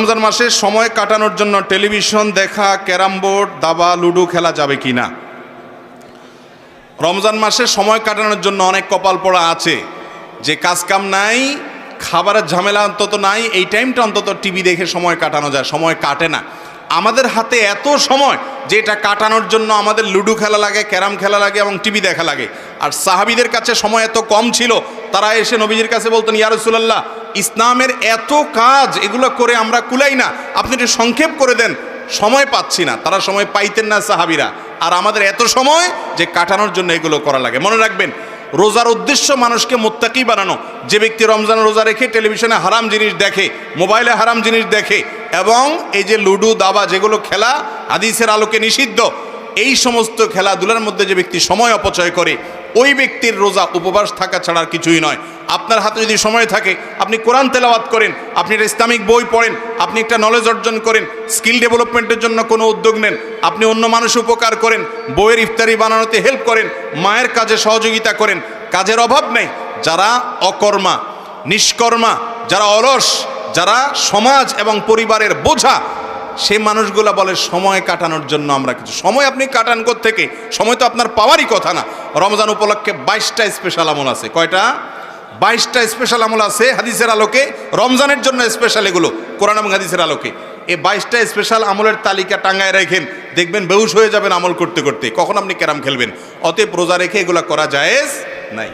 রমজান মাসে সময় কাটানোর জন্য টেলিভিশন দেখা, ক্যারাম বোর্ড, দাবা, লুডো খেলা যাবে কি না? রমজান মাসে সময় কাটানোর জন্য অনেক কপাল পড়া আছে যে কাজকাম নাই, খাবারের ঝামেলা অন্তত নাই, এই টাইমটা অন্তত টিভি দেখে সময় কাটানো যায়। সময় কাটে না। আমাদের হাতে এত সময় যে এটা কাটানোর জন্য আমাদের লুডো খেলা লাগে, ক্যারাম খেলা লাগে এবং টিভি দেখা লাগে। আর সাহাবীদের কাছে সময় এত কম ছিল, তারা এসে নবীজির কাছে বলতেন, ইয়া রাসূলুল্লাহ, ইসলামের এত কাজ, এগুলো করে আমরা কুলাই না, আপনি একটু সংক্ষেপ করে দেন, সময় পাচ্ছি না। তারা সময় পাইতেন না সাহাবীরা, আর আমাদের এত সময় যে কাটানোর জন্য এগুলো করা লাগে। মনে রাখবেন, রোজার উদ্দেশ্য মানুষকে মুত্তাকি বানানো। যে ব্যক্তি রমজান রোজা রেখে টেলিভিশনে হারাম জিনিস দেখে, মোবাইলে হারাম জিনিস দেখে এবং এই যে লুডো, দাবা, যেগুলো খেলা হাদিসের আলোকে নিষিদ্ধ, এই সমস্ত খেলাধুলার মধ্যে যে ব্যক্তি সময় অপচয় করে, ওই ব্যক্তির রোজা উপবাস থাকা ছাড়া আর কিছুই নয়। আপনার হাতে যদি সময় থাকে, আপনি কোরআন তেলাওয়াত করেন, আপনি একটা ইসলামিক বই পড়েন, আপনি একটা নলেজ অর্জন করেন, স্কিল ডেভেলপমেন্টের জন্য কোনো উদ্যোগ নেন, আপনি অন্য মানুষ উপকার করেন, বইয়ের ইফতারি বানানোতে হেল্প করেন, মায়ের কাজে সহযোগিতা করেন। কাজের অভাব নেই। যারা অকর্মা, নিষ্কর্মা, যারা অলস, যারা সমাজ এবং পরিবারের বোঝা, সে মানুষগুলা বলে সময় কাটানোর জন্য আমরা কিছু। সময় আপনি কাটান কোত্থেকে? সময় তো আপনার পাওয়ারই কথা না। রমজান উপলক্ষে 22টা স্পেশাল আমল আছে। কয়টা? 22টা স্পেশাল আমল আছে হাদিসের আলোকে, রমজানের জন্য স্পেশাল, এগুলো কোরআন এবং হাদিসের আলোকে। এই 22টা স্পেশাল আমলের তালিকা টাঙ্গায় রাখেন, দেখবেন বেহুশ হয়ে যাবেন আমল করতে করতে। কখন আপনি ক্যারাম খেলবেন? অতএব রোজা রেখে এগুলো করা জায়েজ নাই।